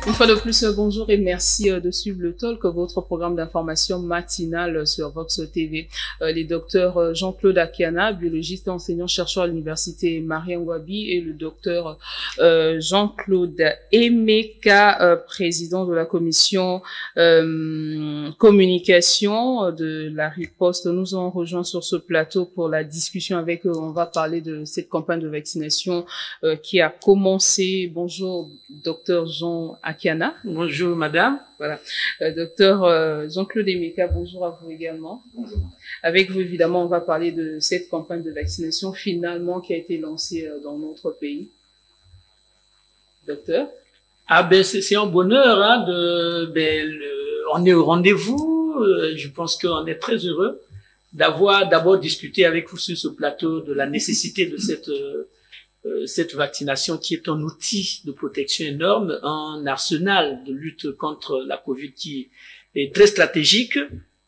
Une fois de plus, bonjour et merci de suivre le Talk, votre programme d'information matinale sur Vox TV. Les docteurs Jean-Claude Akiana, biologiste et enseignant-chercheur à l'université Marien Ngouabi, et le docteur Jean-Claude Emeka, président de la commission communication de la riposte, nous ont rejoint sur ce plateau pour la discussion avec eux. On va parler de cette campagne de vaccination qui a commencé. Bonjour, docteur Jean Akiana. Bonjour madame. Voilà. Docteur Jean-Claude Emeka, bonjour à vous également. Bonjour. Avec vous, évidemment, on va parler de cette campagne de vaccination finalement qui a été lancée dans notre pays. Docteur? Ah ben c'est un bonheur, hein, on est au rendez-vous. Je pense qu'on est très heureux d'avoir d'abord discuté avec vous sur ce plateau de la nécessité de cette vaccination qui est un outil de protection énorme, un arsenal de lutte contre la Covid qui est très stratégique.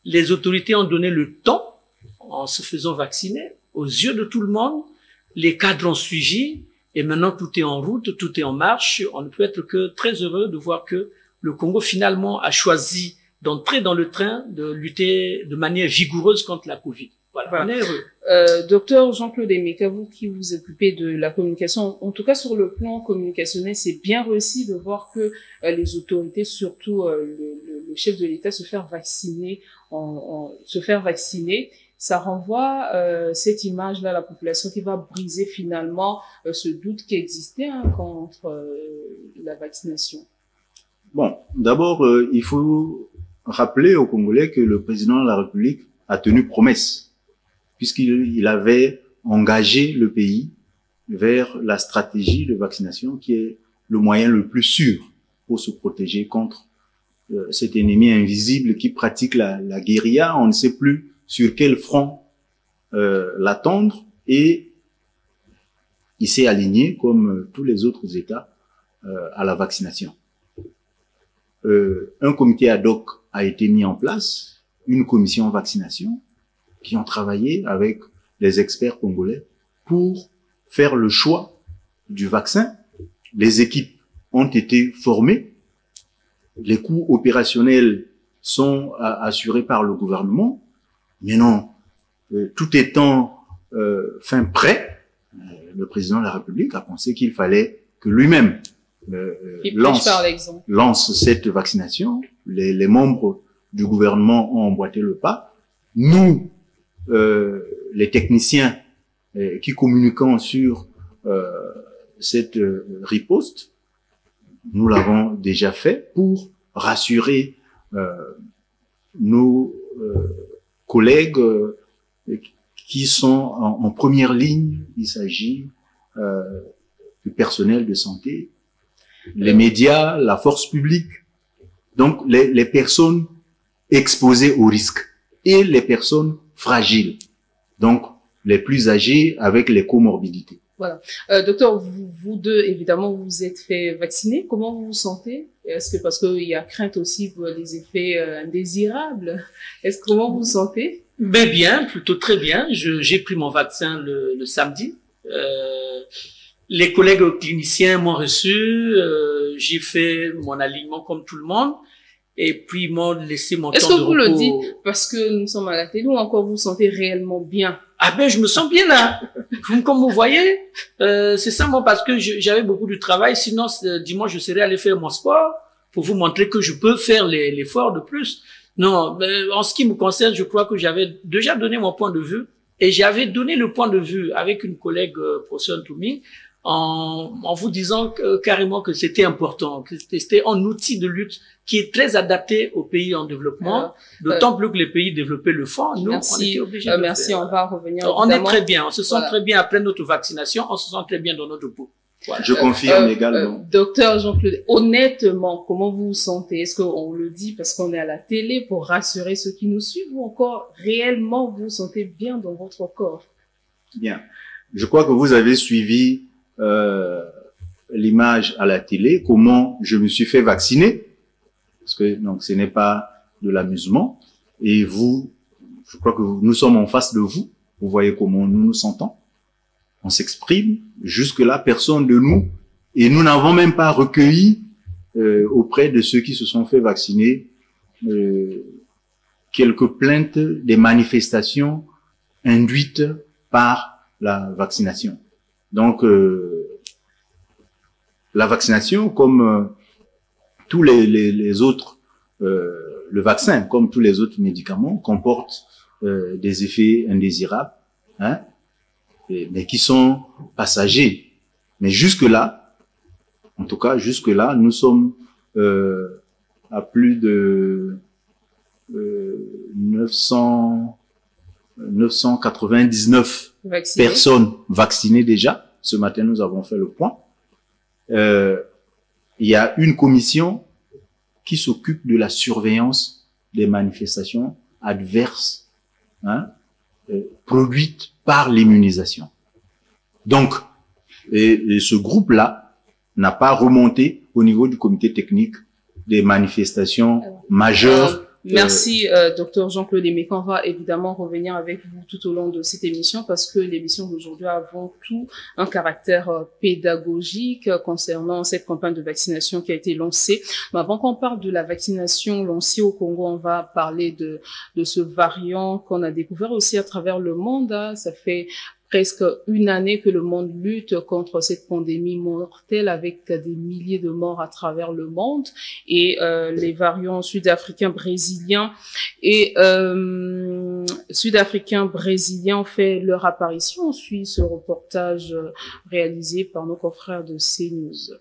Les autorités ont donné le temps en se faisant vacciner aux yeux de tout le monde. Les cadres ont suivi et maintenant tout est en route, tout est en marche. On ne peut être que très heureux de voir que le Congo finalement a choisi d'entrer dans le train de lutter de manière vigoureuse contre la Covid. Voilà. On est heureux. Docteur Jean-Claude Emeka, vous qui vous occupez de la communication, en tout cas sur le plan communicationnel, c'est bien réussi de voir que les autorités, surtout le chef de l'État, se faire vacciner, ça renvoie cette image-là à la population qui va briser finalement ce doute qui existait contre la vaccination. Bon, d'abord, il faut rappeler aux Congolais que le président de la République a tenu promesse, puisqu'il avait engagé le pays vers la stratégie de vaccination qui est le moyen le plus sûr pour se protéger contre cet ennemi invisible qui pratique la guérilla. On ne sait plus sur quel front l'attendre, et il s'est aligné, comme tous les autres États, à la vaccination. Un comité ad hoc a été mis en place, une commission vaccination, qui ont travaillé avec les experts congolais pour faire le choix du vaccin. Les équipes ont été formées, les coûts opérationnels sont assurés par le gouvernement. Maintenant, tout étant fin prêt, le président de la République a pensé qu'il fallait que lui-même lance cette vaccination. Les membres du gouvernement ont emboîté le pas. Nous, les techniciens qui communiquent sur cette riposte, nous l'avons déjà fait pour rassurer nos collègues qui sont en première ligne. Il s'agit du personnel de santé, les médias, la force publique, donc les personnes exposées au risque et les personnes fragiles, donc les plus âgés avec les comorbidités. Voilà. Docteur, vous deux, évidemment, vous vous êtes fait vacciner. Comment vous vous sentez? Est-ce que, parce qu'il y a crainte aussi pour les effets indésirables, comment vous vous sentez? Ben bien, plutôt très bien. J'ai pris mon vaccin le samedi. Les collègues cliniciens m'ont reçu. J'ai fait mon alignement comme tout le monde. Et puis, ils m'ont laissé mon temps de repos. Est-ce que vous le dites parce que nous sommes à la télé ou encore vous vous sentez réellement bien? Ah ben, je me sens bien là. Comme vous voyez, c'est ça, moi, parce que j'avais beaucoup de travail. Sinon, dimanche, je serais allé faire mon sport pour vous montrer que je peux faire l'effort de plus. Non, mais en ce qui me concerne, je crois que j'avais déjà donné mon point de vue. Et j'avais donné le point de vue avec une collègue, professeur Ntoumi, en vous disant carrément que c'était important, que c'était un outil de lutte qui est très adapté aux pays en développement, d'autant plus que les pays développés le font. Nous, on était obligés de le faire. On va revenir. On est très bien, on se sent très bien après notre vaccination, on se sent très bien dans notre peau. Voilà. Je confirme également. Docteur Jean-Claude, honnêtement, comment vous vous sentez? Est-ce qu'on le dit parce qu'on est à la télé pour rassurer ceux qui nous suivent, ou encore réellement vous vous sentez bien dans votre corps? Bien. Je crois que vous avez suivi l'image à la télé, comment je me suis fait vacciner, parce que donc ce n'est pas de l'amusement. Et vous, je crois que nous sommes en face de vous. Vous voyez comment nous nous sentons. On s'exprime. Jusque-là, personne de nous, et nous n'avons même pas recueilli auprès de ceux qui se sont fait vacciner quelques plaintes des manifestations induites par la vaccination. Donc, la vaccination, comme tous les autres, le vaccin, comme tous les autres médicaments, comporte des effets indésirables, hein, mais qui sont passagers. Mais jusque-là, en tout cas, jusque-là, nous sommes à plus de 999 personnes vaccinées déjà. Ce matin, nous avons fait le point. Il y a une commission qui s'occupe de la surveillance des manifestations adverses, hein, produites par l'immunisation. Donc, et ce groupe-là n'a pas remonté au niveau du comité technique des manifestations majeures. Merci, Dr Jean-Claude Emeka. On va évidemment revenir avec vous tout au long de cette émission parce que l'émission d'aujourd'hui a avant tout un caractère pédagogique concernant cette campagne de vaccination qui a été lancée. Mais avant qu'on parle de la vaccination lancée au Congo, on va parler de ce variant qu'on a découvert aussi à travers le monde. Hein. Ça fait presque une année que le monde lutte contre cette pandémie mortelle avec des milliers de morts à travers le monde et les variants sud-africains, brésiliens et sud-africains ont fait leur apparition. On suit ce reportage réalisé par nos confrères de CNews.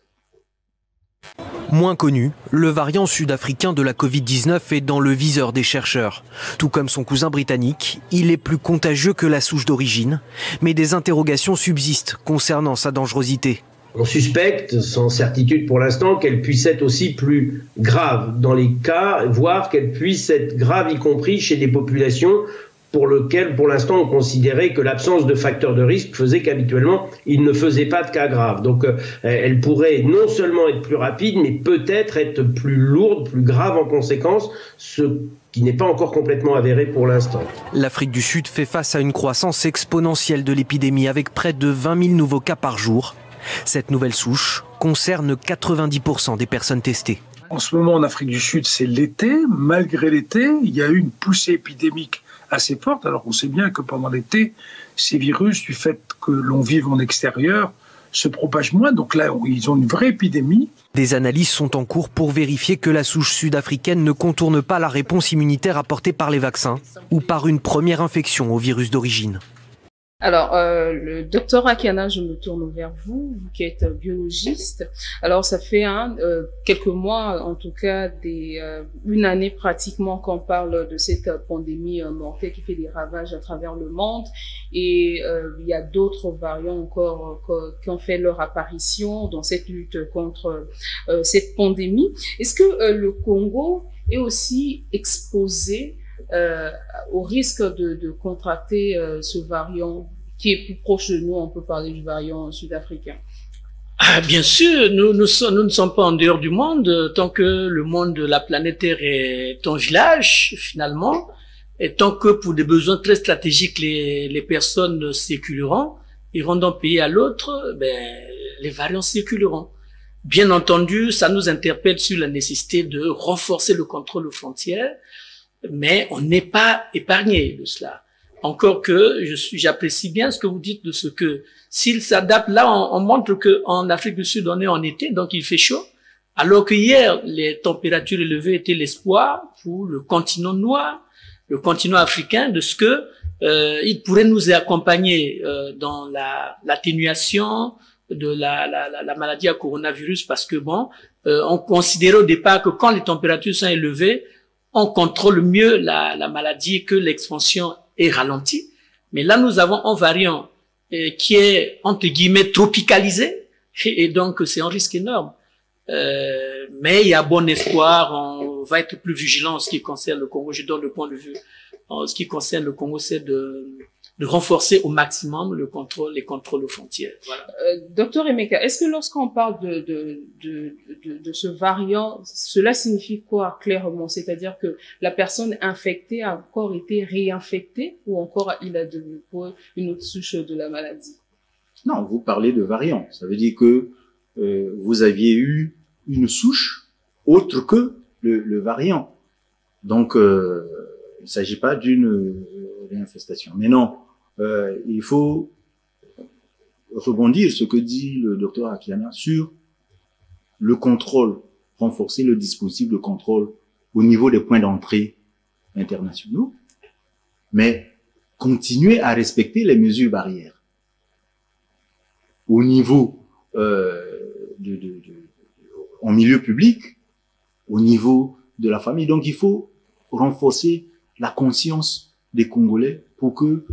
Moins connu, le variant sud-africain de la Covid-19 est dans le viseur des chercheurs. Tout comme son cousin britannique, il est plus contagieux que la souche d'origine, mais des interrogations subsistent concernant sa dangerosité. On suspecte, sans certitude pour l'instant, qu'elle puisse être aussi plus grave dans les cas, voire qu'elle puisse être grave y compris chez des populations pour lequel, pour l'instant, on considérait que l'absence de facteurs de risque faisait qu'habituellement, il ne faisait pas de cas graves. Donc, elle pourrait non seulement être plus rapide, mais peut-être être plus lourde, plus grave en conséquence, ce qui n'est pas encore complètement avéré pour l'instant. L'Afrique du Sud fait face à une croissance exponentielle de l'épidémie avec près de 20 000 nouveaux cas par jour. Cette nouvelle souche concerne 90% des personnes testées. En ce moment, en Afrique du Sud, c'est l'été. Malgré l'été, il y a eu une poussée épidémique assez forte, alors on sait bien que pendant l'été, ces virus, du fait que l'on vive en extérieur, se propagent moins. Donc là, ils ont une vraie épidémie. Des analyses sont en cours pour vérifier que la souche sud-africaine ne contourne pas la réponse immunitaire apportée par les vaccins ou par une première infection au virus d'origine. Alors, le docteur Akiana, je me tourne vers vous, vous qui êtes biologiste. Alors, ça fait quelques mois, en tout cas, une année pratiquement qu'on parle de cette pandémie mortelle qui fait des ravages à travers le monde. Et il y a d'autres variants encore qui ont fait leur apparition dans cette lutte contre cette pandémie. Est-ce que le Congo est aussi exposé au risque de contracter ce variant qui est plus proche de nous? On peut parler du variant sud-africain. Ah, bien sûr, nous ne sommes pas en dehors du monde tant que le monde de la planète Terre est un village finalement, et tant que pour des besoins très stratégiques les personnes circuleront, iront d'un pays à l'autre, les variants circuleront. Bien entendu, ça nous interpelle sur la nécessité de renforcer le contrôle aux frontières, mais on n'est pas épargné de cela. Encore que j'apprécie bien ce que vous dites de ce que s'il s'adapte, là on montre que en Afrique du Sud on est en été, donc il fait chaud, alors que hier les températures élevées étaient l'espoir pour le continent noir, le continent africain, de ce que il pourrait nous accompagner dans l'atténuation de la maladie à coronavirus, parce que on considérait au départ que quand les températures sont élevées, on contrôle mieux la maladie, que l'expansion est ralentie. Mais là, nous avons un variant qui est, entre guillemets, tropicalisé, et donc c'est un risque énorme. Mais il y a bon espoir, on va être plus vigilant en ce qui concerne le Congo. Je donne le point de vue. En ce qui concerne le Congo, c'est de renforcer au maximum les contrôles aux frontières. Voilà. Docteur Emeka, est-ce que lorsqu'on parle de ce variant, cela signifie quoi clairement? C'est-à-dire que la personne infectée a encore été réinfectée, ou encore il a développé une autre souche de la maladie? Non, vous parlez de variant. Ça veut dire que vous aviez eu une souche autre que le variant. Donc, il ne s'agit pas d'une réinfestation. Mais non, il faut rebondir ce que dit le docteur Akiana sur le contrôle, renforcer le dispositif de contrôle au niveau des points d'entrée internationaux, mais continuer à respecter les mesures barrières. Au niveau en milieu public, au niveau de la famille. Donc il faut renforcer la conscience des Congolais pour que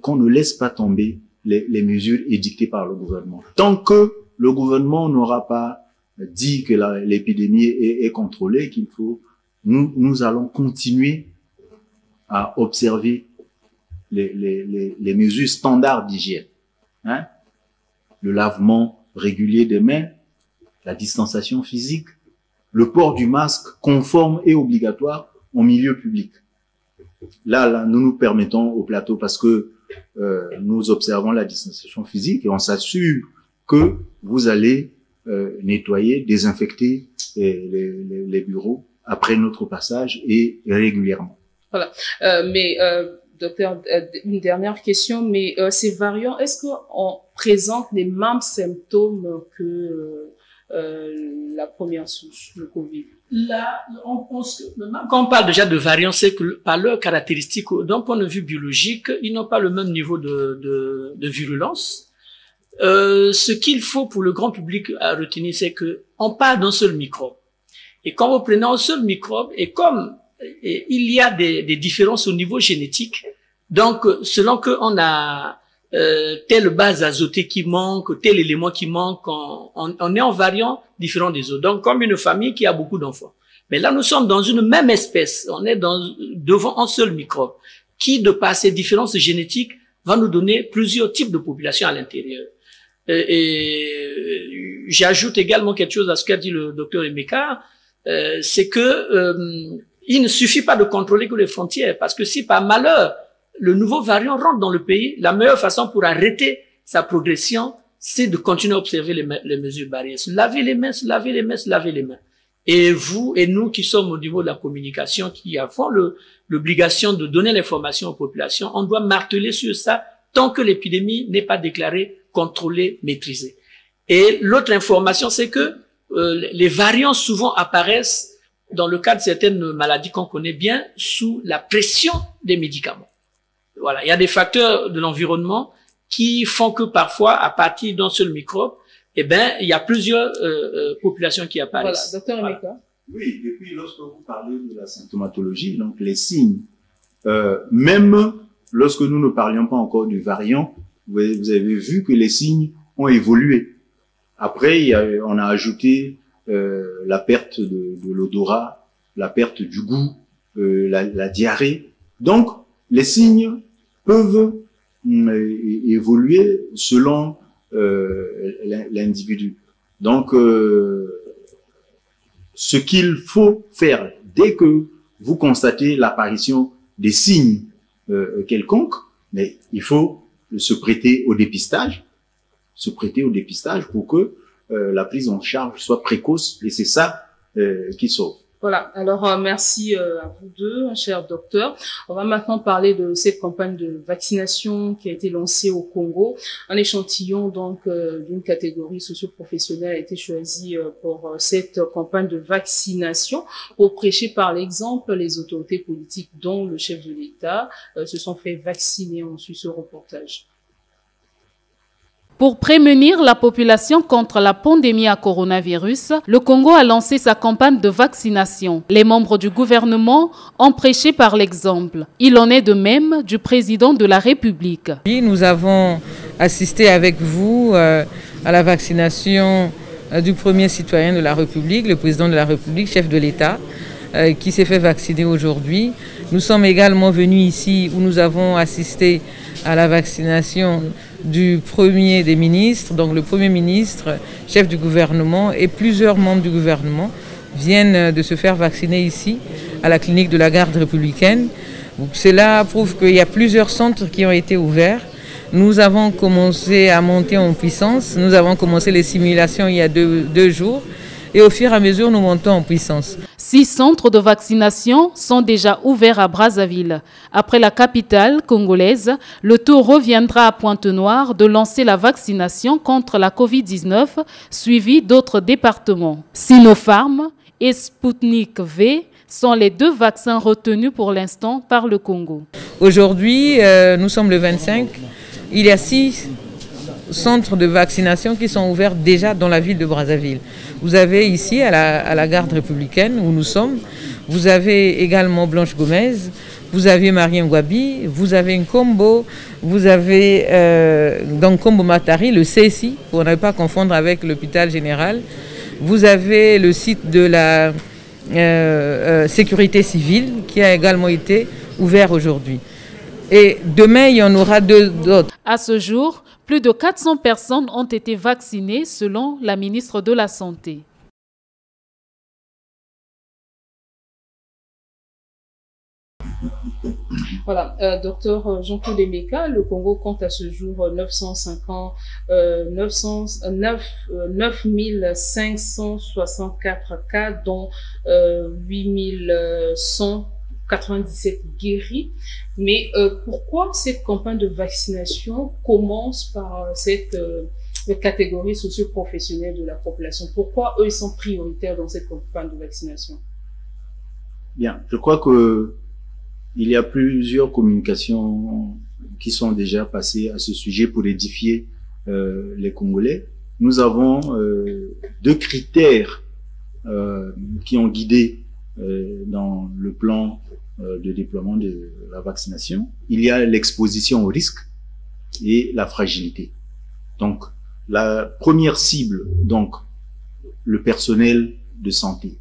qu'on ne laisse pas tomber les mesures édictées par le gouvernement. Tant que le gouvernement n'aura pas dit que l'épidémie est contrôlée, qu'il faut, nous allons continuer à observer les mesures standards d'hygiène, hein? Le lavement régulier des mains, la distanciation physique, le port du masque conforme et obligatoire en milieu public. Là, nous nous permettons au plateau parce que nous observons la distanciation physique et on s'assure que vous allez nettoyer, désinfecter les bureaux après notre passage et régulièrement. Voilà. Docteur, une dernière question, mais ces variants, est-ce qu'on présente les mêmes symptômes que la première souche, le Covid? Là, on pense que, quand on parle déjà de variants, c'est que par leurs caractéristiques, d'un point de vue biologique, ils n'ont pas le même niveau de virulence. Ce qu'il faut pour le grand public à retenir, c'est que on parle d'un seul microbe. Et quand vous prenez un seul microbe, et comme il y a des différences au niveau génétique, donc selon qu'on a telle base azotée qui manque, tel élément qui manque, on est en variant différent des autres. Donc comme une famille qui a beaucoup d'enfants. Mais là, nous sommes dans une même espèce. On est devant un seul microbe qui, de par ses différences génétiques, va nous donner plusieurs types de populations à l'intérieur. Et j'ajoute également quelque chose à ce qu'a dit le docteur Emeka, c'est que il ne suffit pas de contrôler que les frontières, parce que si par malheur le nouveau variant rentre dans le pays, la meilleure façon pour arrêter sa progression, c'est de continuer à observer les mesures barrières. Se laver les mains, se laver les mains, se laver les mains. Et vous et nous qui sommes au niveau de la communication, qui avons l'obligation de donner l'information aux populations, on doit marteler sur ça tant que l'épidémie n'est pas déclarée, contrôlée, maîtrisée. Et l'autre information, c'est que les variants souvent apparaissent dans le cas de certaines maladies qu'on connaît bien sous la pression des médicaments. Voilà, il y a des facteurs de l'environnement qui font que parfois, à partir d'un seul microbe, eh ben, il y a plusieurs populations qui apparaissent. Voilà, docteur Emeka. Voilà. Oui, et puis lorsque vous parlez de la symptomatologie, donc les signes, même lorsque nous ne parlions pas encore du variant, vous avez vu que les signes ont évolué. Après, on a ajouté la perte de l'odorat, la perte du goût, la diarrhée. Donc, les signes peuvent évoluer selon l'individu. Donc, ce qu'il faut faire dès que vous constatez l'apparition des signes quelconques, mais il faut se prêter au dépistage, pour que la prise en charge soit précoce, et c'est ça qui sauve. Voilà, alors merci à vous deux, chers docteurs. On va maintenant parler de cette campagne de vaccination qui a été lancée au Congo. Un échantillon donc d'une catégorie socio-professionnelle a été choisi pour cette campagne de vaccination. Pour prêcher par l'exemple, les autorités politiques, dont le chef de l'État, se sont fait vacciner. On suit ce reportage. Pour prémunir la population contre la pandémie à coronavirus, le Congo a lancé sa campagne de vaccination. Les membres du gouvernement ont prêché par l'exemple. Il en est de même du président de la République. Nous avons assisté avec vous à la vaccination du premier citoyen de la République, le président de la République, chef de l'État, qui s'est fait vacciner aujourd'hui. Nous sommes également venus ici où nous avons assisté à la vaccination du premier des ministres, donc le premier ministre, chef du gouvernement, et plusieurs membres du gouvernement viennent de se faire vacciner ici, à la clinique de la garde républicaine. Donc, cela prouve qu'il y a plusieurs centres qui ont été ouverts. Nous avons commencé à monter en puissance. Nous avons commencé les simulations il y a deux jours. et au fur et à mesure, nous montons en puissance. 6 centres de vaccination sont déjà ouverts à Brazzaville. Après la capitale congolaise, le tour reviendra à Pointe-Noire de lancer la vaccination contre la Covid-19, suivi d'autres départements. Sinopharm et Sputnik V sont les 2 vaccins retenus pour l'instant par le Congo. Aujourd'hui, nous sommes le 25. Il y a 6 centres de vaccination qui sont ouverts déjà dans la ville de Brazzaville. Vous avez ici, à la garde républicaine où nous sommes, vous avez également Blanche Gomez, vous avez Marien Ngouabi, vous avez Nkombo, vous avez dans Nkombo Matari, le CSI, pour ne pas confondre avec l'hôpital général. Vous avez le site de la sécurité civile qui a également été ouvert aujourd'hui. Et demain, il y en aura 2 autres. À ce jour, plus de 400 personnes ont été vaccinées selon la ministre de la Santé. Voilà, docteur Jean-Claude Emeka, le Congo compte à ce jour 9564 cas, dont 8197 guéris. Mais pourquoi cette campagne de vaccination commence par cette catégorie socio-professionnelle de la population? Pourquoi eux, ils sont prioritaires dans cette campagne de vaccination? Bien, je crois que il y a plusieurs communications qui sont déjà passées à ce sujet pour édifier les Congolais. Nous avons 2 critères qui ont guidé dans le plan de déploiement de la vaccination. Il y a l'exposition au risque et la fragilité. Donc, la première cible, donc, le personnel de santé,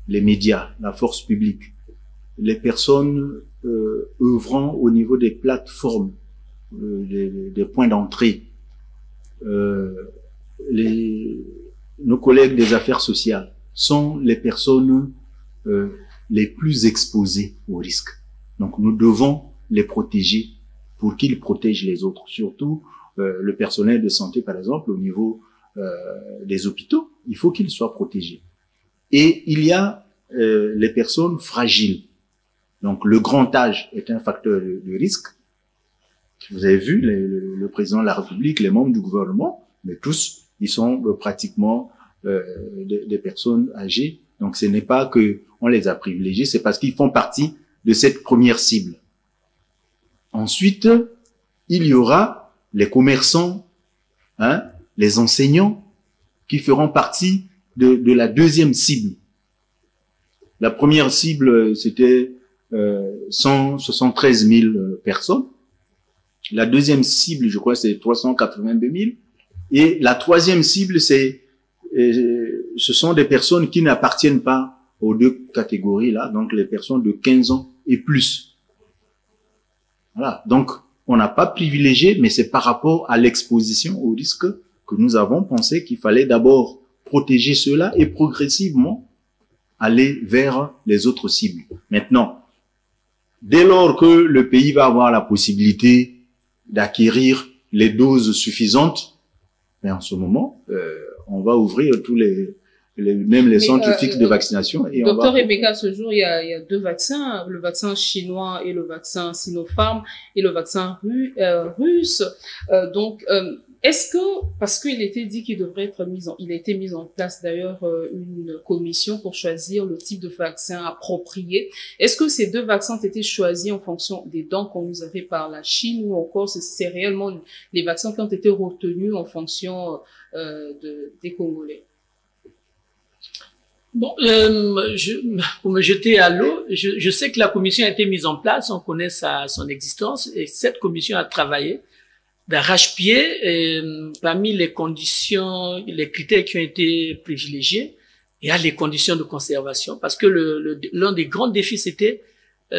les médias, la force publique, les personnes œuvrant au niveau des plateformes, des points d'entrée, nos collègues des affaires sociales sont les personnes les plus exposées au risque. Donc nous devons les protéger pour qu'ils protègent les autres, surtout le personnel de santé par exemple au niveau des hôpitaux, il faut qu'ils soient protégés. Et il y a les personnes fragiles. Donc, le grand âge est un facteur de risque. Vous avez vu le président de la République, les membres du gouvernement, mais tous, ils sont pratiquement des personnes âgées. Donc, ce n'est pas que on les a privilégiés, c'est parce qu'ils font partie de cette première cible. Ensuite, il y aura les commerçants, les enseignants, qui feront partie de la deuxième cible. La première cible, c'était 173 000 personnes. La deuxième cible, je crois, c'est 382 000. Et la troisième cible, ce sont des personnes qui n'appartiennent pas aux 2 catégories-là, donc les personnes de 15 ans et plus. Voilà. Donc, on n'a pas privilégié, mais c'est par rapport à l'exposition au risque que nous avons pensé qu'il fallait d'abord protéger ceux-là et progressivement aller vers les autres cibles. Maintenant, dès lors que le pays va avoir la possibilité d'acquérir les doses suffisantes, mais en ce moment, on va ouvrir tous même les centres fixes de vaccination. Et docteur Emeka, à ce jour, il y a 2 vaccins, le vaccin chinois et le vaccin Sinopharm et le vaccin russe. Donc, est-ce que, parce qu'il était dit qu'il devrait être il a été mis en place d'ailleurs une commission pour choisir le type de vaccin approprié. Est-ce que ces 2 vaccins ont été choisis en fonction des dons qu'on nous avait par la Chine ou encore c'est réellement les vaccins qui ont été retenus en fonction des Congolais? Bon, pour me jeter à l'eau, je sais que la commission a été mise en place, on connaît son existence et cette commission a travaillé d'arrache-pied parmi les conditions, les critères qui ont été privilégiés, il y a les conditions de conservation parce que l'un des grands défis c'était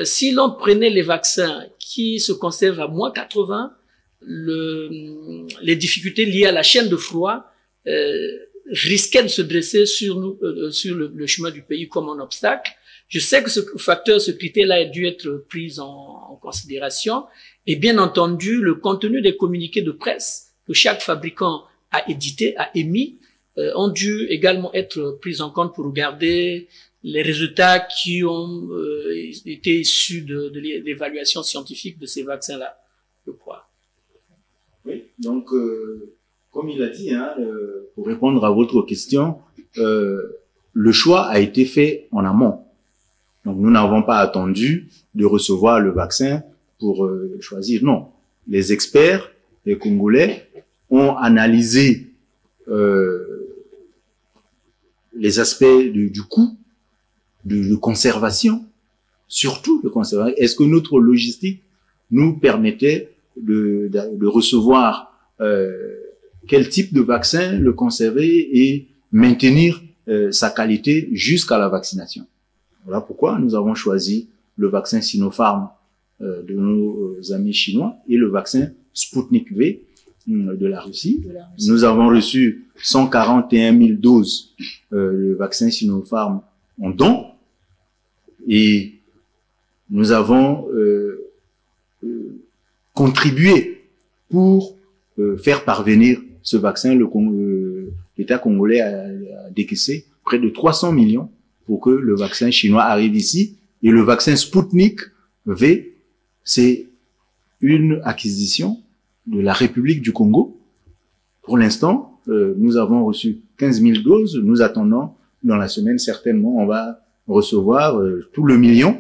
si l'on prenait les vaccins qui se conservent à moins 80, les difficultés liées à la chaîne de froid risquaient de se dresser sur le chemin du pays comme un obstacle. Je sais que ce critère-là a dû être pris en considération. Et bien entendu, le contenu des communiqués de presse que chaque fabricant a édité, a émis, ont dû également être prises en compte pour regarder les résultats qui ont été issus de l'évaluation scientifique de ces vaccins-là, je crois. Oui, donc, comme il a dit, hein, pour répondre à votre question, le choix a été fait en amont. Donc, nous n'avons pas attendu de recevoir le vaccin pour choisir. Non, les experts, les Congolais, ont analysé les aspects du coût, de conservation, surtout de conservation. Est-ce que notre logistique nous permettait de recevoir quel type de vaccin, le conserver et maintenir sa qualité jusqu'à la vaccination. Voilà pourquoi nous avons choisi le vaccin Sinopharm de nos amis chinois et le vaccin Sputnik V de la Russie. Nous avons reçu 141 000 doses de vaccin Sinopharm en don et nous avons contribué pour faire parvenir ce vaccin. L'État congolais a décaissé près de 300 millions pour que le vaccin chinois arrive ici. Et le vaccin Sputnik V, c'est une acquisition de la République du Congo. Pour l'instant, nous avons reçu 15 000 doses. Nous attendons, dans la semaine, certainement, on va recevoir tout le million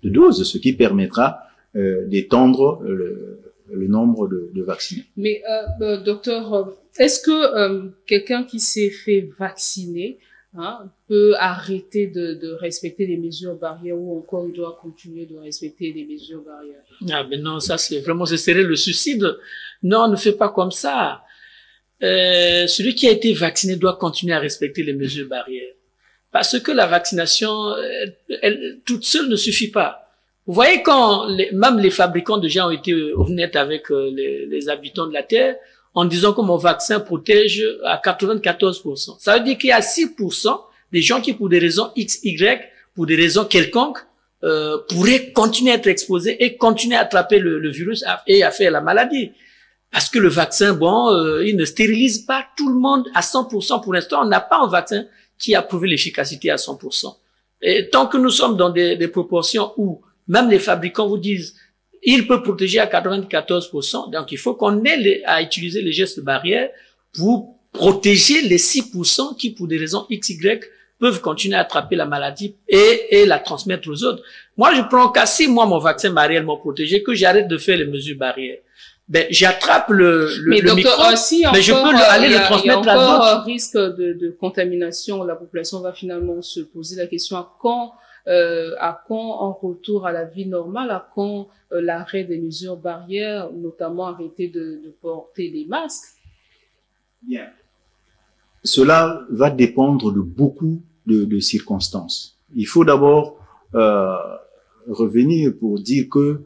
de doses, ce qui permettra d'étendre le nombre de vaccinés. Mais, docteur, est-ce que quelqu'un qui s'est fait vacciner peut arrêter de respecter les mesures barrières ou encore il doit continuer de respecter les mesures barrières? Ah ben non, ça c'est vraiment, ce serait le suicide. Non, ne fais pas comme ça. Celui qui a été vacciné doit continuer à respecter les mesures barrières. Parce que la vaccination, elle toute seule ne suffit pas. Vous voyez quand même les fabricants déjà ont été honnêtes avec les habitants de la Terre en disant que mon vaccin protège à 94%. Ça veut dire qu'il y a 6% des gens qui, pour des raisons X, Y, pour des raisons quelconques, pourraient continuer à être exposés et continuer à attraper le virus et à faire la maladie. Parce que le vaccin, bon, il ne stérilise pas tout le monde à 100%. Pour l'instant, on n'a pas un vaccin qui a prouvé l'efficacité à 100%. Et tant que nous sommes dans des proportions où même les fabricants vous disent il peut protéger à 94%, donc il faut qu'on ait à utiliser les gestes barrières pour protéger les 6% qui, pour des raisons XY, peuvent continuer à attraper la maladie et la transmettre aux autres. Moi, je prends qu'à 6 mois mon vaccin m'a réellement protégé, que j'arrête de faire les mesures barrières. Ben, j'attrape le micro, mais je peux aller le transmettre à d'autres. Il y a encore un risque de contamination. La population va finalement se poser la question à quand un retour à la vie normale, à quand l'arrêt des mesures barrières, notamment arrêter de porter les masques? Bien. Cela va dépendre de beaucoup de circonstances. Il faut d'abord revenir pour dire que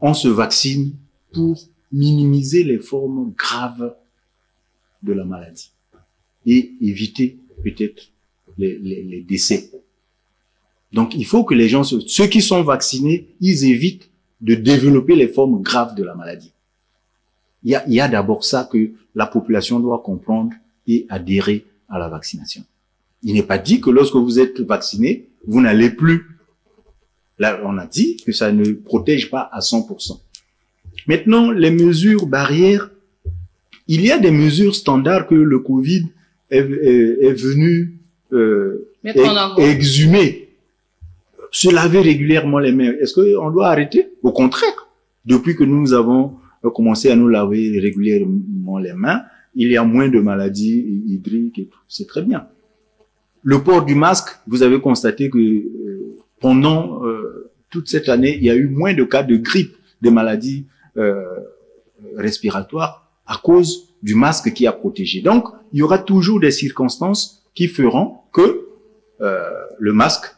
on se vaccine pour minimiser les formes graves de la maladie et éviter peut-être les décès. Donc, il faut que les gens, ceux qui sont vaccinés, ils évitent de développer les formes graves de la maladie. Il y a d'abord ça que la population doit comprendre et adhérer à la vaccination. Il n'est pas dit que lorsque vous êtes vacciné, vous n'allez plus. Là, on a dit que ça ne protège pas à 100%. Maintenant, les mesures barrières, il y a des mesures standards que le Covid est venu exhumer. Se laver régulièrement les mains. Est-ce qu'on doit arrêter? Au contraire. Depuis que nous avons commencé à nous laver régulièrement les mains, il y a moins de maladies hydriques et tout. C'est très bien. Le port du masque, vous avez constaté que pendant toute cette année, il y a eu moins de cas de grippe, de maladies respiratoires à cause du masque qui a protégé. Donc, il y aura toujours des circonstances qui feront que le masque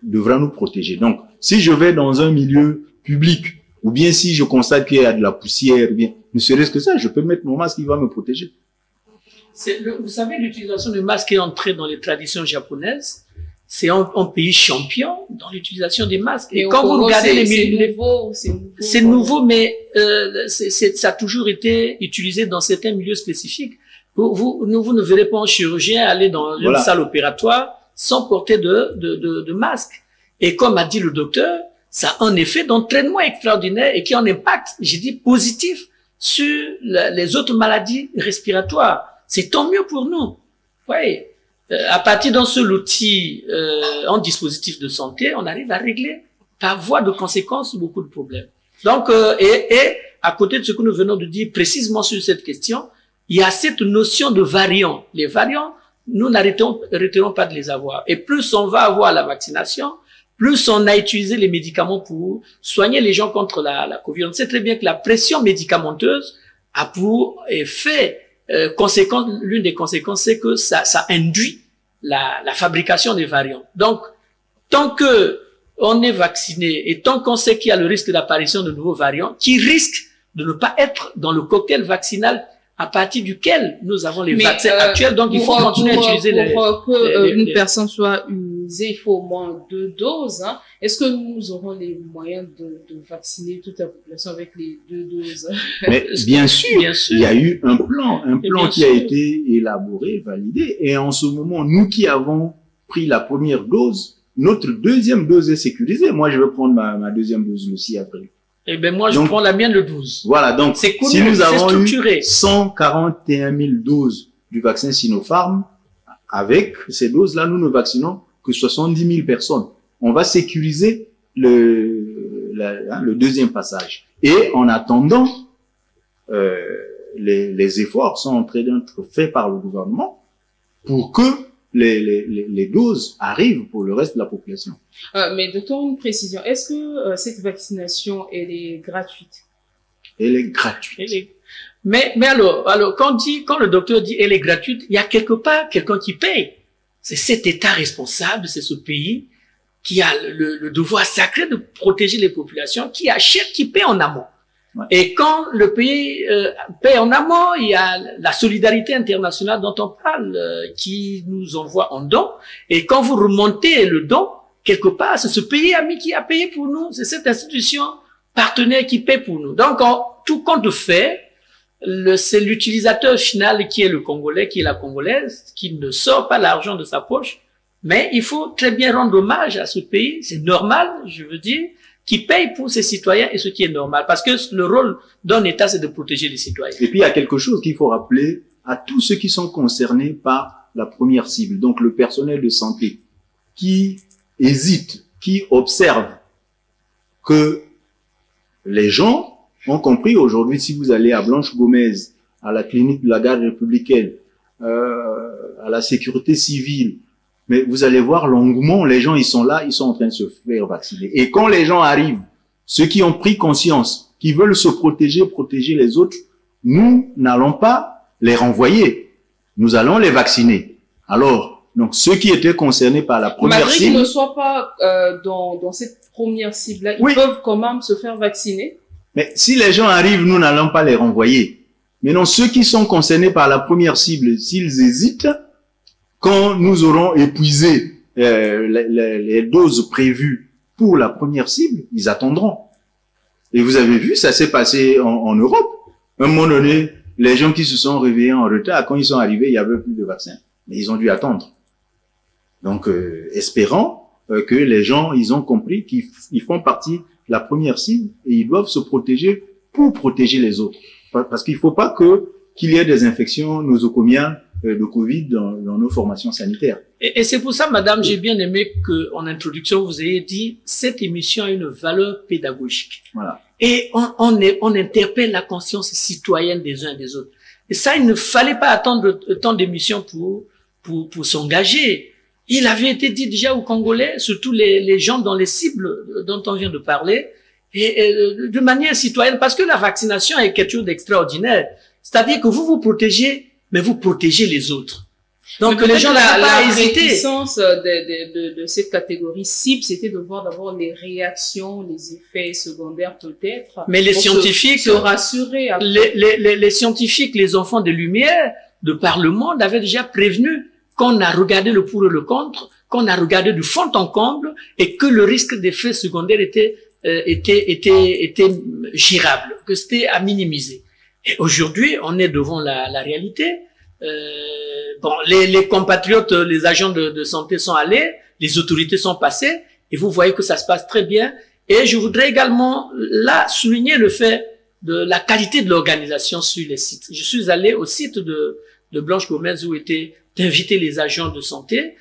devra nous protéger. Donc, si je vais dans un milieu public, ou bien si je constate qu'il y a de la poussière, ou bien ne serait-ce que ça, je peux mettre mon masque, il va me protéger. Vous savez, l'utilisation du masque est entrée dans les traditions japonaises. c'est un pays champion dans l'utilisation des masques. Et quand vous regardez c'est nouveau, mais ça a toujours été utilisé dans certains milieux spécifiques. Vous ne verrez pas un chirurgien aller dans une salle opératoire sans porter de masque. Et comme a dit le docteur, ça a un effet d'entraînement extraordinaire et qui a un impact, j'ai dit, positif sur les autres maladies respiratoires. C'est tant mieux pour nous. Ouais. À partir d'un seul outil, un dispositif de santé, on arrive à régler par voie de conséquence beaucoup de problèmes. Donc, et à côté de ce que nous venons de dire précisément sur cette question, il y a cette notion de variant. Les variants, nous n'arrêterons pas de les avoir. Et plus on va avoir la vaccination, plus on a utilisé les médicaments pour soigner les gens contre la Covid. On sait très bien que la pression médicamenteuse a pour effet l'une des conséquences, c'est que ça induit la fabrication des variants. Donc, tant que on est vacciné et tant qu'on sait qu'il y a le risque d'apparition de nouveaux variants qui risquent de ne pas être dans le cocktail vaccinal à partir duquel nous avons les vaccins actuels. Donc, il faut continuer à utiliser pour qu'une personne soit immunisée, il faut au moins 2 doses. Hein. Est-ce que nous aurons les moyens de vacciner toute la population avec les 2 doses? Mais bien sûr, il y a eu un plan qui a été élaboré, validé. Et en ce moment, nous qui avons pris la première dose, notre deuxième dose est sécurisée. Moi, je vais prendre ma deuxième dose le 6 avril. Eh ben moi, je prends la mienne le 12. Voilà, donc si nous avons eu 141 000 doses du vaccin Sinopharm, avec ces doses-là, nous ne vaccinons que 70 000 personnes. On va sécuriser le deuxième passage. Et en attendant, les efforts sont en train d'être faits par le gouvernement pour que les doses arrivent pour le reste de la population. Mais docteur, une précision. Est-ce que cette vaccination, elle est gratuite? Elle est gratuite. Mais alors, quand le docteur dit elle est gratuite, il y a quelque part quelqu'un qui paye. C'est cet État responsable, c'est ce pays qui a le devoir sacré de protéger les populations, qui achète, qui paie en amont. Ouais. Et quand le pays paie en amont, il y a la solidarité internationale dont on parle qui nous envoie en don. Et quand vous remontez le don, quelque part, c'est ce pays ami qui a payé pour nous. C'est cette institution partenaire qui paie pour nous. Donc, tout compte fait, c'est l'utilisateur final qui est le Congolais, qui est la Congolaise, qui ne sort pas l'argent de sa poche. Mais il faut très bien rendre hommage à ce pays. C'est normal, je veux dire, qui paye pour ses citoyens et ce qui est normal. Parce que le rôle d'un État, c'est de protéger les citoyens. Et puis, il y a quelque chose qu'il faut rappeler à tous ceux qui sont concernés par la première cible. Donc, le personnel de santé qui hésite, qui observe que les gens ont compris aujourd'hui, si vous allez à Blanche-Gomez, à la clinique de la garde républicaine, à la sécurité civile, mais vous allez voir l'engouement, les gens, ils sont là, ils sont en train de se faire vacciner. Et quand les gens arrivent, ceux qui ont pris conscience, qui veulent se protéger, protéger les autres, nous n'allons pas les renvoyer. Nous allons les vacciner. Alors, donc, ceux qui étaient concernés par la première cible... Malgré qu'ils ne soient pas dans cette première cible-là, ils peuvent quand même se faire vacciner. Mais si les gens arrivent, nous n'allons pas les renvoyer. Maintenant, ceux qui sont concernés par la première cible, s'ils hésitent, quand nous aurons épuisé les doses prévues pour la première cible, ils attendront. Et vous avez vu, ça s'est passé en Europe. À un moment donné, les gens qui se sont réveillés en retard, quand ils sont arrivés, il y avait plus de vaccins. Mais ils ont dû attendre. Donc, espérons que les gens, ils ont compris qu'ils font partie de la première cible et ils doivent se protéger pour protéger les autres. Parce qu'il ne faut pas qu'il y ait des infections nosocomiales de Covid dans nos formations sanitaires. Et c'est pour ça, madame, j'ai bien aimé qu'en introduction, vous ayez dit cette émission a une valeur pédagogique. Voilà. Et on interpelle la conscience citoyenne des uns et des autres. Et ça, il ne fallait pas attendre tant d'émissions pour s'engager. Il avait été dit déjà aux Congolais, surtout les gens dans les cibles dont on vient de parler, et de manière citoyenne, parce que la vaccination est quelque chose d'extraordinaire. C'est-à-dire que vous vous protégez, mais vous protégez les autres. Donc les gens n'ont pas hésité. La réticence de cette catégorie cible, c'était de voir d'abord les réactions, les effets secondaires peut-être. Mais les scientifiques se rassurer. Les scientifiques, les enfants de lumière, de par le monde, avaient déjà prévenu qu'on a regardé le pour et le contre, qu'on a regardé de fond en comble et que le risque d'effets secondaires était gérable, que c'était à minimiser. Et aujourd'hui, on est devant la réalité. Bon, les compatriotes, les agents de santé sont allés, les autorités sont passées, et vous voyez que ça se passe très bien. Et je voudrais également là souligner le fait de la qualité de l'organisation sur les sites. Je suis allé au site de Blanche Gomez où étaient invités les agents de santé.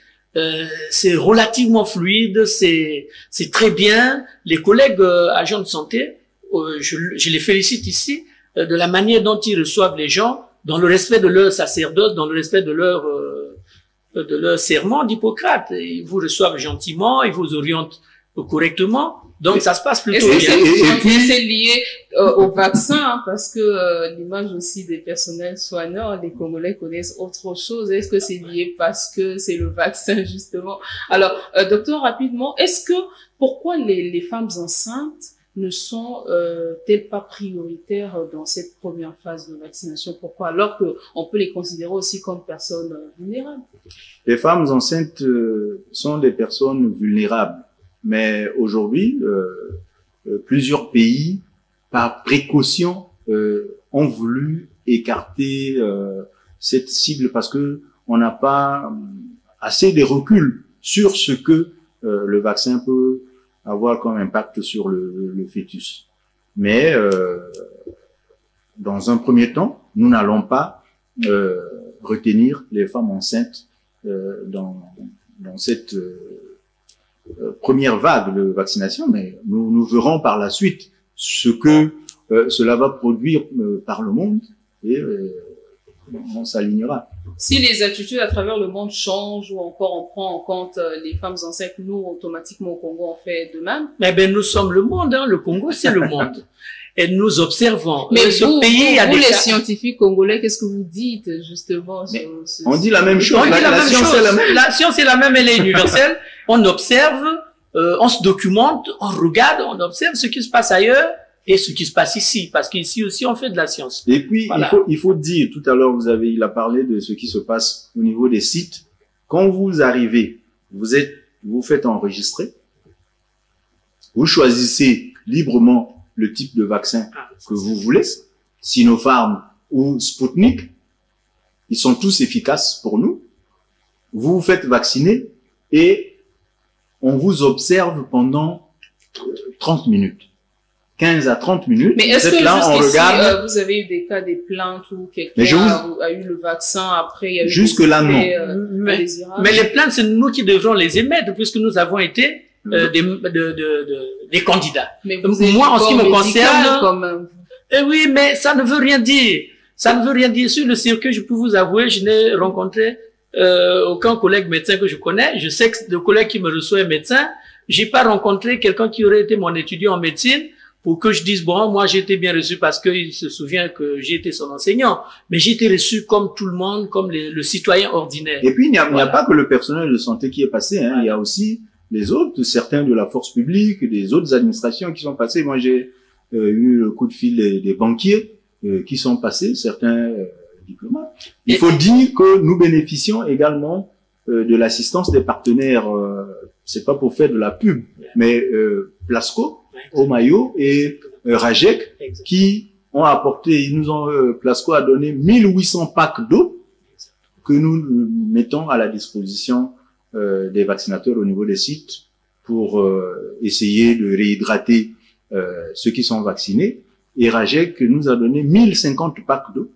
C'est relativement fluide, c'est très bien. Les collègues agents de santé, je les félicite ici de la manière dont ils reçoivent les gens, dans le respect de leur sacerdoce, dans le respect de leur serment d'Hippocrate. Ils vous reçoivent gentiment, ils vous orientent correctement. Donc, ça se passe plutôt bien. C'est lié au vaccin, hein, parce que l'image aussi des personnels soignants, les Congolais connaissent autre chose. Est-ce que c'est lié parce que c'est le vaccin, justement? Alors, docteur, rapidement, pourquoi les femmes enceintes ne sont-elles pas prioritaires dans cette première phase de vaccination? Pourquoi? Alors qu'on peut les considérer aussi comme personnes vulnérables. Les femmes enceintes sont des personnes vulnérables. Mais aujourd'hui, plusieurs pays, par précaution, ont voulu écarter cette cible parce que on n'a pas assez de recul sur ce que le vaccin peut avoir comme impact sur le fœtus. Mais dans un premier temps, nous n'allons pas retenir les femmes enceintes dans cette première vague de vaccination, mais nous verrons par la suite ce que cela va produire par le monde et on s'alignera. Si les attitudes à travers le monde changent ou encore on prend en compte les femmes enceintes, nous automatiquement au Congo on fait de même. Mais ben nous sommes le monde, hein. Le Congo c'est le monde. Et nous observons. Mais vous les scientifiques congolais, qu'est-ce que vous dites justement? On dit la même chose. La science est la même, elle est universelle. On observe, on se documente, on regarde, on observe ce qui se passe ailleurs et ce qui se passe ici, parce qu'ici aussi on fait de la science. Et puis voilà. il faut dire, tout à l'heure il a parlé de ce qui se passe au niveau des sites. Quand vous arrivez, vous faites enregistrer, vous choisissez librement le type de vaccin que vous voulez, Sinopharm ou Sputnik, ils sont tous efficaces pour nous. Vous vous faites vacciner et on vous observe pendant 30 minutes. 15 à 30 minutes. Mais est-ce que là, jusqu'ici, vous avez eu des cas, des plaintes où quelqu'un a eu le vaccin, après il y a eu jusque-là, non. Mais les plaintes, c'est nous qui devrons les émettre puisque nous avons été des candidats. Mais moi, en ce qui me concerne, oui, mais ça ne veut rien dire. Ça ne veut rien dire. Sur le circuit, je peux vous avouer, je n'ai rencontré aucun collègue médecin que je connais. Je sais que le collègue qui me reçoit est médecin. J'ai pas rencontré quelqu'un qui aurait été mon étudiant en médecine pour que je dise, bon, moi j'ai été bien reçu parce qu'il se souvient que j'ai été son enseignant. Mais j'ai été reçu comme tout le monde, comme le citoyen ordinaire. Et puis, il n'y a pas que le personnel de santé qui est passé, hein. Il y a aussi les autres, certains de la force publique, des autres administrations qui sont passés. Moi, j'ai eu le coup de fil des banquiers qui sont passés, certains diplomates. Il faut dire que nous bénéficions également de l'assistance des partenaires. C'est pas pour faire de la pub, mais Plasco, Omayo et Rajek qui ont apporté, Plasco a donné 1800 packs d'eau que nous mettons à la disposition des vaccinateurs au niveau des sites pour essayer de réhydrater ceux qui sont vaccinés. Et Rajek nous a donné 1050 packs d'eau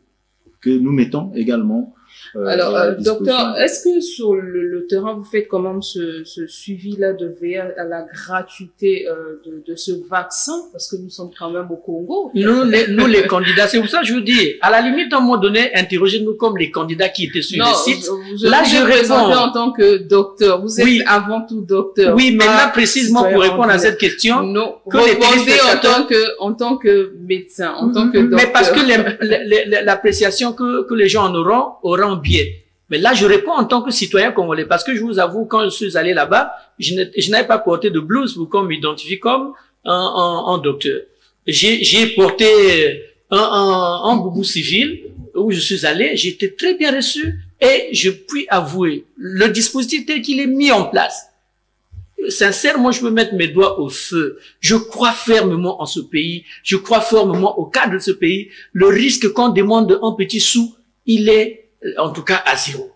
que nous mettons également alors, docteur, est-ce que sur le terrain, vous faites quand même ce suivi-là de veiller à la gratuité de ce vaccin? Parce que nous sommes quand même au Congo. Nous, les candidats, c'est pour ça que je vous dis, à la limite, à un moment donné, interrogez-nous comme les candidats qui étaient sur le site. Là, je réponds en tant que docteur. Vous êtes avant tout docteur. Oui, mais là, précisément, pour répondre à cette question, non, répondez en tant que médecin, en tant que docteur. Mais parce que l'appréciation que les gens en auront biais. Mais là, je réponds en tant que citoyen congolais, parce que je vous avoue, quand je suis allé là-bas, je n'avais pas porté de blouse pour qu'on m'identifie comme un docteur. J'ai porté un boubou civil où je suis allé, j'ai été très bien reçu et je puis avouer, le dispositif tel qu'il est mis en place, sincèrement, je peux mettre mes doigts au feu. Je crois fermement en ce pays. Je crois fermement au cadre de ce pays. Le risque qu'on demande un petit sou, il est, en tout cas, à zéro.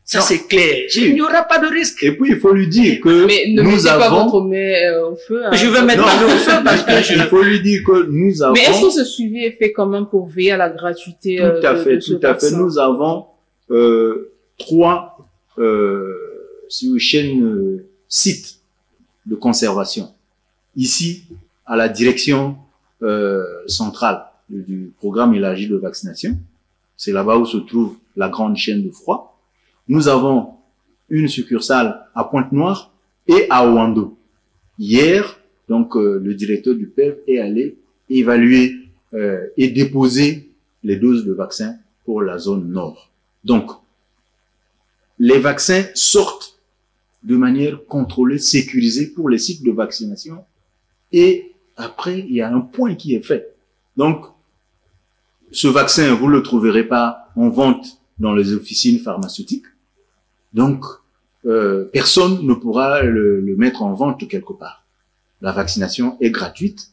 Ça, c'est clair. Il n'y aura pas de risque. Et puis, il faut lui dire que mais ne mettez pas votre main au feu. Hein. Je vais mettre ma main au feu parce que il faut lui dire que nous avons... Mais est-ce que ce suivi est fait quand même pour veiller à la gratuité tout à fait, tout à fait. Nous avons 3 chaînes sites de conservation. Ici, à la direction centrale du programme élargi de vaccination, c'est là-bas où se trouve la grande chaîne de froid. Nous avons une succursale à Pointe-Noire et à Ouando. Hier, donc, le directeur du PEV est allé évaluer et déposer les doses de vaccins pour la zone nord. Donc, les vaccins sortent de manière contrôlée, sécurisée pour les sites de vaccination. Et après, il y a un point qui est fait. Donc, ce vaccin, vous ne le trouverez pas en vente dans les officines pharmaceutiques. Donc, personne ne pourra le mettre en vente quelque part. La vaccination est gratuite.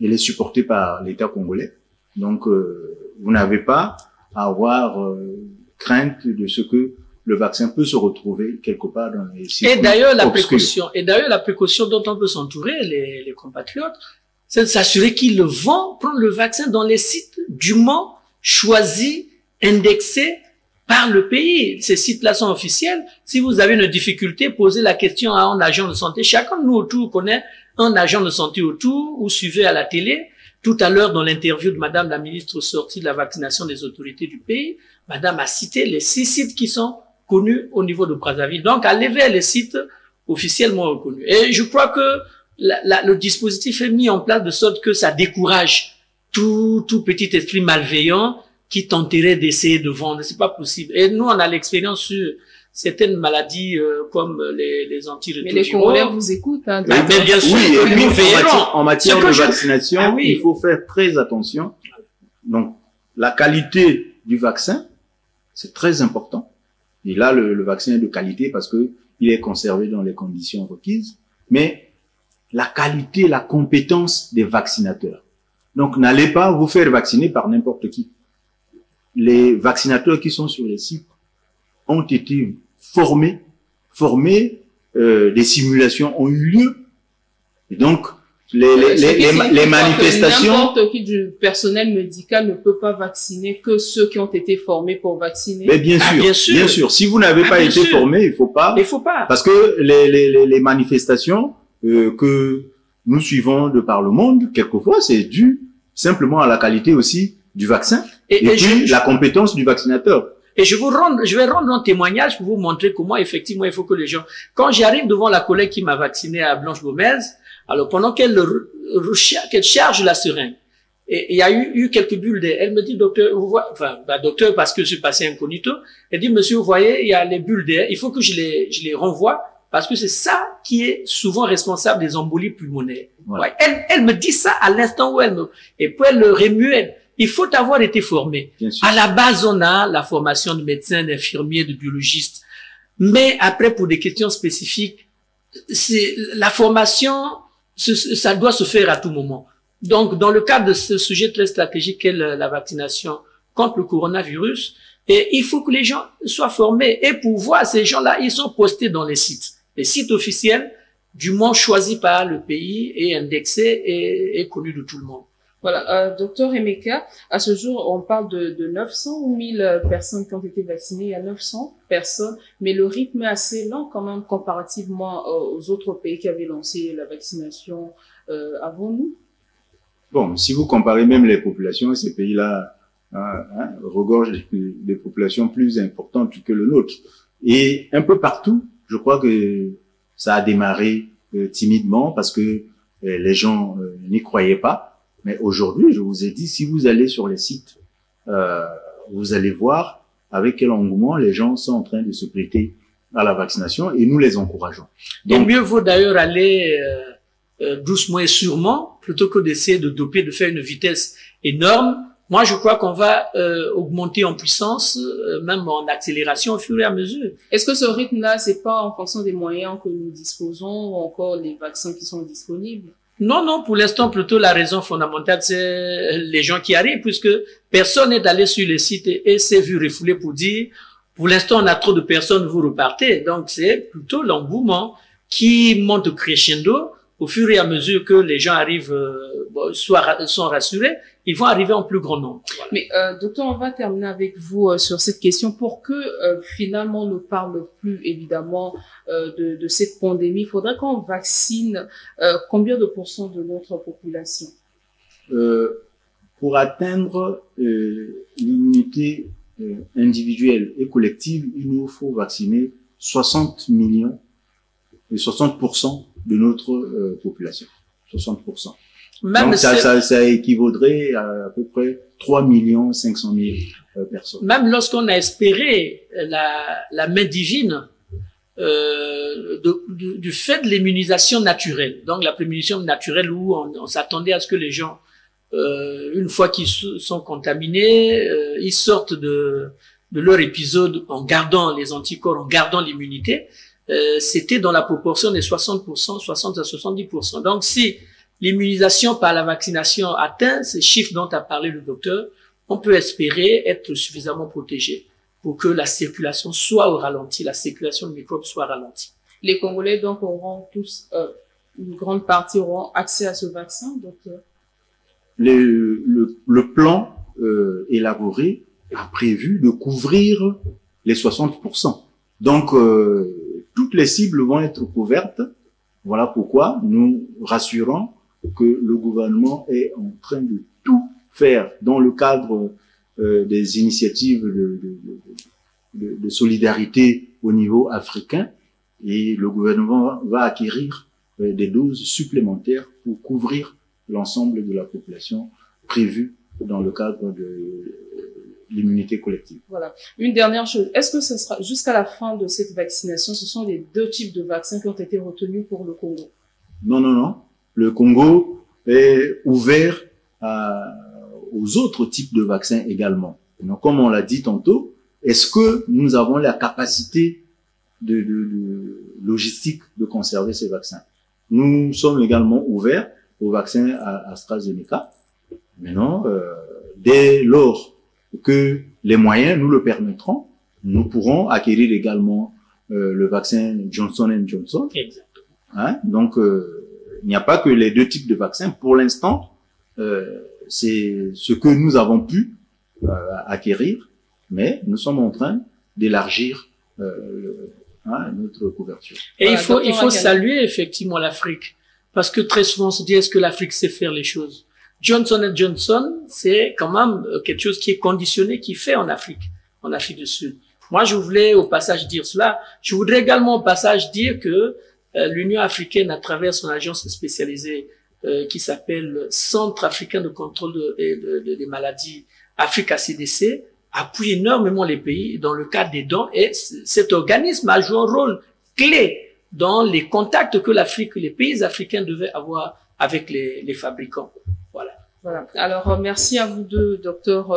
Elle est supportée par l'État congolais. Donc, vous n'avez pas à avoir crainte de ce que le vaccin peut se retrouver quelque part dans les sites. Et d'ailleurs, la précaution dont on peut s'entourer, les compatriotes, c'est de s'assurer qu'ils vont prendre le vaccin dans les sites dûment choisis, indexés par le pays. Ces sites-là sont officiels. Si vous avez une difficulté, posez la question à un agent de santé. Chacun de nous autour connaît un agent de santé autour ou suivez à la télé. Tout à l'heure, dans l'interview de Madame la ministre sortie de la vaccination des autorités du pays, Madame a cité les 6 sites qui sont connus au niveau de Brazzaville. Donc, allez vers les sites officiellement reconnus. Et je crois que le dispositif est mis en place de sorte que ça décourage tout petit esprit malveillant qui tenterait d'essayer de vendre. C'est pas possible. Et nous, on a l'expérience sur certaines maladies comme les antirétroviraux. Mais les Congolais vous écoutent. Hein, mais bien sûr, oui, et puis, nous veillerons. en matière de vaccination, il faut faire très attention. Donc, la qualité du vaccin, c'est très important. Et là, le vaccin est de qualité parce que il est conservé dans les conditions requises. Mais la qualité, la compétence des vaccinateurs. Donc, n'allez pas vous faire vacciner par n'importe qui. Les vaccinateurs qui sont sur les sites ont été formés, des simulations ont eu lieu. Et donc, les manifestations... N'importe qui du personnel médical ne peut pas vacciner que ceux qui ont été formés pour vacciner. Mais bien sûr. Si vous n'avez pas été formé, il faut pas. Parce que les manifestations que nous suivons de par le monde, quelquefois, c'est dû simplement à la qualité aussi du vaccin et puis la compétence du vaccinateur. Et je vais rendre un témoignage pour vous montrer comment effectivement il faut que les gens... Quand j'arrive devant la collègue qui m'a vacciné à Blanche Gomez, alors pendant qu'elle charge la seringue, et il y a eu quelques bulles d'air, elle me dit, docteur, vous voyez, docteur, parce que je suis passé incognito, elle dit, monsieur, vous voyez, il y a les bulles d'air, il faut que je les renvoie, parce que c'est ça qui est souvent responsable des embolies pulmonaires. Ouais. Elle me dit ça à l'instant où et puis elle le remue. Il faut avoir été formé. À la base, on a la formation de médecins, d'infirmiers, de biologistes. Mais après, pour des questions spécifiques, la formation, ça doit se faire à tout moment. Donc, dans le cadre de ce sujet très stratégique qu'est la vaccination contre le coronavirus, et il faut que les gens soient formés. Et pour voir ces gens-là, ils sont postés dans les sites officiels, du moins choisis par le pays et indexés et connus de tout le monde. Voilà, docteur Emeka, à ce jour, on parle de 900 ou 1000 personnes qui ont été vaccinées. Il y a 900 personnes, mais le rythme est assez lent quand même comparativement aux autres pays qui avaient lancé la vaccination avant nous. Bon, si vous comparez même les populations, ces pays-là regorgent des populations plus importantes que le nôtre. Et un peu partout, je crois que ça a démarré timidement parce que les gens n'y croyaient pas. Mais aujourd'hui, je vous ai dit, si vous allez sur les sites, vous allez voir avec quel engouement les gens sont en train de se prêter à la vaccination et nous les encourageons. Donc, mieux vaut d'ailleurs aller doucement et sûrement plutôt que d'essayer de doper, de faire une vitesse énorme. Moi, je crois qu'on va augmenter en puissance, même en accélération au fur et à mesure. Est-ce que ce rythme-là, c'est pas en fonction des moyens que nous disposons ou encore les vaccins qui sont disponibles? Non, non, pour l'instant, plutôt la raison fondamentale, c'est les gens qui arrivent, puisque personne n'est allé sur le site et s'est vu refouler pour dire, pour l'instant, on a trop de personnes, vous repartez. Donc, c'est plutôt l'engouement qui monte crescendo au fur et à mesure que les gens arrivent, sont rassurés, ils vont arriver en plus grand nombre. Voilà. Mais docteur, on va terminer avec vous sur cette question. Pour que finalement on ne parle plus évidemment de cette pandémie, il faudrait qu'on vaccine combien de pourcents de notre population? Pour atteindre l'immunité individuelle et collective, il nous faut vacciner 60 millions et 60% de notre population. 60%. Même donc ça équivaudrait à peu près 3 500 000 personnes. Même lorsqu'on a espéré la main divine du fait de l'immunisation naturelle, donc la prémunition naturelle où on s'attendait à ce que les gens, une fois qu'ils sont contaminés, ils sortent de leur épisode en gardant les anticorps, en gardant l'immunité, c'était dans la proportion des 60%, 60 à 70%. Donc si l'immunisation par la vaccination atteint ces chiffres dont a parlé le docteur, on peut espérer être suffisamment protégé pour que la circulation soit au ralenti, la circulation de microbes soit ralentie. Les Congolais donc auront tous, une grande partie auront accès à ce vaccin, docteur? Le plan élaboré a prévu de couvrir les 60%. Donc toutes les cibles vont être couvertes. Voilà pourquoi nous rassurons que le gouvernement est en train de tout faire dans le cadre des initiatives de solidarité au niveau africain, et le gouvernement va acquérir des doses supplémentaires pour couvrir l'ensemble de la population prévue dans le cadre de l'immunité collective. Voilà. Une dernière chose, est-ce que ce sera jusqu'à la fin de cette vaccination, ce sont les 2 types de vaccins qui ont été retenus pour le Congo? Non, non, non. Le Congo est ouvert aux autres types de vaccins également. Donc, comme on l'a dit tantôt, est-ce que nous avons la capacité de logistique de conserver ces vaccins? Nous sommes également ouverts aux vaccins AstraZeneca. Maintenant, dès lors que les moyens nous le permettront, nous pourrons acquérir également le vaccin Johnson & Johnson. Exactement. Hein? Donc, il n'y a pas que les 2 types de vaccins. Pour l'instant, c'est ce que nous avons pu acquérir, mais nous sommes en train d'élargir notre couverture. Et voilà, il faut saluer effectivement l'Afrique, parce que très souvent on se dit, est-ce que l'Afrique sait faire les choses? Johnson & Johnson, c'est quand même quelque chose qui est conditionné, qui est fait en Afrique du Sud. Moi, je voulais au passage dire cela. Je voudrais également au passage dire que l'Union africaine, à travers son agence spécialisée qui s'appelle Centre africain de contrôle des maladies, Africa CDC, appuie énormément les pays dans le cadre des dons, et cet organisme a joué un rôle clé dans les contacts que l'Afrique, les pays africains devaient avoir avec les fabricants. Voilà. Voilà. Alors, merci à vous deux, docteur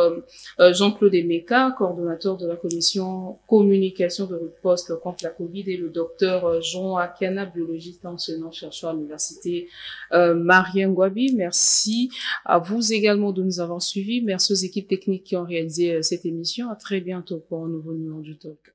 Jean-Claude Emeka, coordonnateur de la commission communication de riposte contre la Covid, et le docteur Jean Akiana, biologiste enseignant-chercheur à l'université Marien Ngouabi. Merci à vous également de nous avoir suivis. Merci aux équipes techniques qui ont réalisé cette émission. À très bientôt pour un nouveau numéro du Talk.